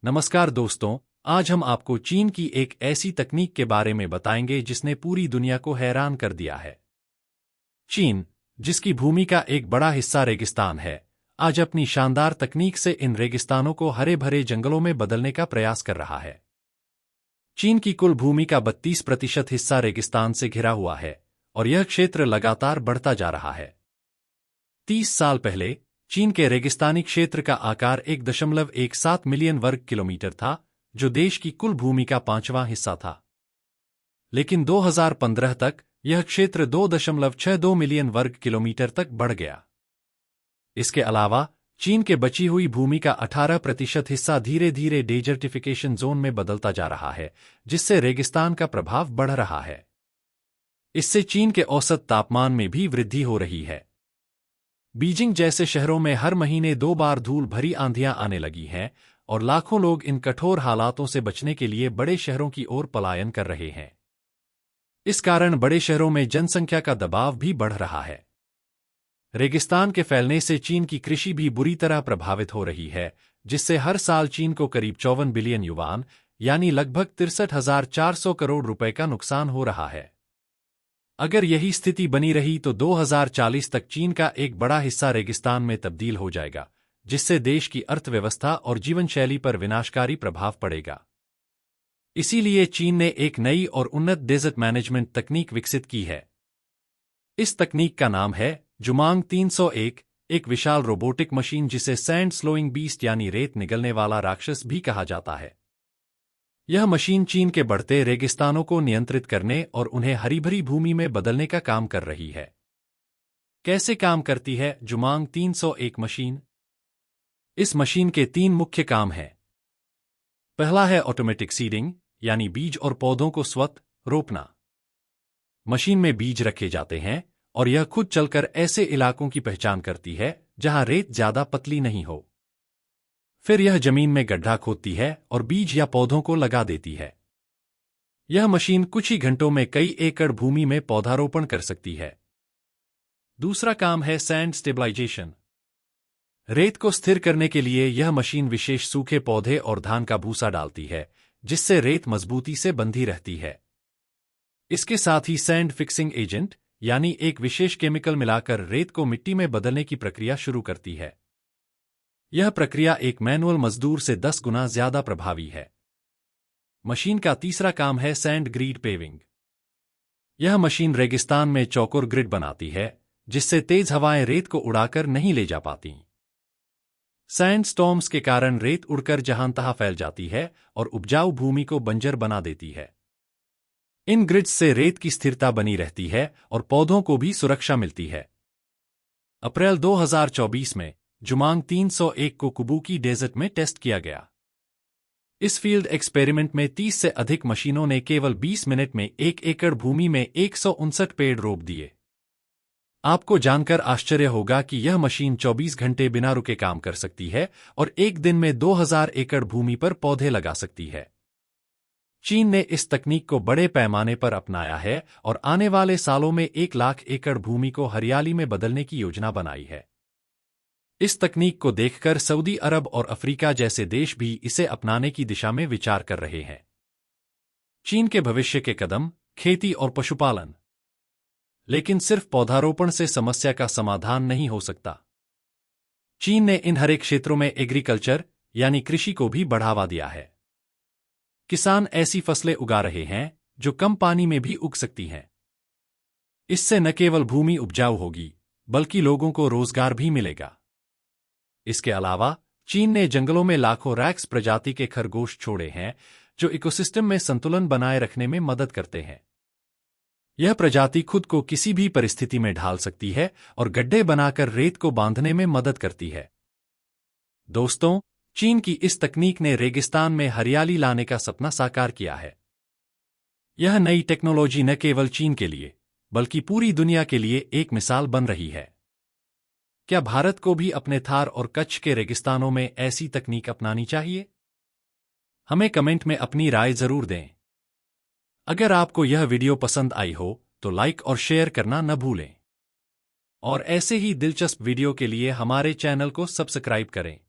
नमस्कार दोस्तों, आज हम आपको चीन की एक ऐसी तकनीक के बारे में बताएंगे जिसने पूरी दुनिया को हैरान कर दिया है। चीन, जिसकी भूमि का एक बड़ा हिस्सा रेगिस्तान है, आज अपनी शानदार तकनीक से इन रेगिस्तानों को हरे भरे जंगलों में बदलने का प्रयास कर रहा है। चीन की कुल भूमि का 32% हिस्सा रेगिस्तान से घिरा हुआ है और यह क्षेत्र लगातार बढ़ता जा रहा है। 30 साल पहले चीन के रेगिस्तानी क्षेत्र का आकार 1.17 मिलियन वर्ग किलोमीटर था, जो देश की कुल भूमि का 5वां हिस्सा था। लेकिन 2015 तक यह क्षेत्र 2.62 मिलियन वर्ग किलोमीटर तक बढ़ गया। इसके अलावा चीन के बची हुई भूमि का 18% हिस्सा धीरे धीरे डेजर्टिफिकेशन जोन में बदलता जा रहा है, जिससे रेगिस्तान का प्रभाव बढ़ रहा है। इससे चीन के औसत तापमान में भी वृद्धि हो रही है। बीजिंग जैसे शहरों में हर महीने 2 बार धूल भरी आंधियां आने लगी हैं और लाखों लोग इन कठोर हालातों से बचने के लिए बड़े शहरों की ओर पलायन कर रहे हैं। इस कारण बड़े शहरों में जनसंख्या का दबाव भी बढ़ रहा है। रेगिस्तान के फैलने से चीन की कृषि भी बुरी तरह प्रभावित हो रही है, जिससे हर साल चीन को करीब 54 बिलियन युआन यानी लगभग 63,400 करोड़ रुपए का नुकसान हो रहा है। अगर यही स्थिति बनी रही तो 2040 तक चीन का एक बड़ा हिस्सा रेगिस्तान में तब्दील हो जाएगा, जिससे देश की अर्थव्यवस्था और जीवनशैली पर विनाशकारी प्रभाव पड़ेगा। इसीलिए चीन ने एक नई और उन्नत डेजर्ट मैनेजमेंट तकनीक विकसित की है। इस तकनीक का नाम है जुमांग 301, एक विशाल रोबोटिक मशीन जिसे सैंड स्लोइंग बीस्ट यानी रेत निगलने वाला राक्षस भी कहा जाता है। यह मशीन चीन के बढ़ते रेगिस्तानों को नियंत्रित करने और उन्हें हरी भरी भूमि में बदलने का काम कर रही है। कैसे काम करती है जुमांग 301 मशीन? इस मशीन के 3 मुख्य काम हैं। पहला है ऑटोमेटिक सीडिंग, यानी बीज और पौधों को स्वतः रोपना। मशीन में बीज रखे जाते हैं और यह खुद चलकर ऐसे इलाकों की पहचान करती है जहां रेत ज्यादा पतली नहीं हो। फिर यह जमीन में गड्ढा खोदती है और बीज या पौधों को लगा देती है। यह मशीन कुछ ही घंटों में कई एकड़ भूमि में पौधारोपण कर सकती है। दूसरा काम है सैंड स्टेबलाइजेशन। रेत को स्थिर करने के लिए यह मशीन विशेष सूखे पौधे और धान का भूसा डालती है, जिससे रेत मजबूती से बंधी रहती है। इसके साथ ही सैंड फिक्सिंग एजेंट, यानी एक विशेष केमिकल मिलाकर रेत को मिट्टी में बदलने की प्रक्रिया शुरू करती है। यह प्रक्रिया एक मैनुअल मजदूर से 10 गुना ज्यादा प्रभावी है। मशीन का तीसरा काम है सैंड ग्रिड पेविंग। यह मशीन रेगिस्तान में चौकोर ग्रिड बनाती है, जिससे तेज हवाएं रेत को उड़ाकर नहीं ले जा पाती। सैंड स्टॉर्म्स के कारण रेत उड़कर जहां तहां फैल जाती है और उपजाऊ भूमि को बंजर बना देती है। इन ग्रिड्स से रेत की स्थिरता बनी रहती है और पौधों को भी सुरक्षा मिलती है। अप्रैल 2024 में जुमांग 301 को कुबूकी डेजर्ट में टेस्ट किया गया। इस फील्ड एक्सपेरिमेंट में 30 से अधिक मशीनों ने केवल 20 मिनट में 1 एकड़ भूमि में 159 पेड़ रोप दिए। आपको जानकर आश्चर्य होगा कि यह मशीन 24 घंटे बिना रुके काम कर सकती है और एक दिन में 2000 एकड़ भूमि पर पौधे लगा सकती है। चीन ने इस तकनीक को बड़े पैमाने पर अपनाया है और आने वाले सालों में 1 लाख एकड़ भूमि को हरियाली में बदलने की योजना बनाई है। इस तकनीक को देखकर सऊदी अरब और अफ्रीका जैसे देश भी इसे अपनाने की दिशा में विचार कर रहे हैं। चीन के भविष्य के कदम, खेती और पशुपालन। लेकिन सिर्फ पौधारोपण से समस्या का समाधान नहीं हो सकता। चीन ने इन हरे क्षेत्रों में एग्रीकल्चर यानी कृषि को भी बढ़ावा दिया है। किसान ऐसी फसलें उगा रहे हैं जो कम पानी में भी उग सकती हैं। इससे न केवल भूमि उपजाऊ होगी, बल्कि लोगों को रोजगार भी मिलेगा। इसके अलावा चीन ने जंगलों में लाखों रैक्स प्रजाति के खरगोश छोड़े हैं, जो इकोसिस्टम में संतुलन बनाए रखने में मदद करते हैं। यह प्रजाति खुद को किसी भी परिस्थिति में ढाल सकती है और गड्ढे बनाकर रेत को बांधने में मदद करती है। दोस्तों, चीन की इस तकनीक ने रेगिस्तान में हरियाली लाने का सपना साकार किया है। यह नई टेक्नोलॉजी न केवल चीन के लिए, बल्कि पूरी दुनिया के लिए एक मिसाल बन रही है। क्या भारत को भी अपने थार और कच्छ के रेगिस्तानों में ऐसी तकनीक अपनानी चाहिए? हमें कमेंट में अपनी राय जरूर दें। अगर आपको यह वीडियो पसंद आई हो तो लाइक और शेयर करना न भूलें। और ऐसे ही दिलचस्प वीडियो के लिए हमारे चैनल को सब्सक्राइब करें।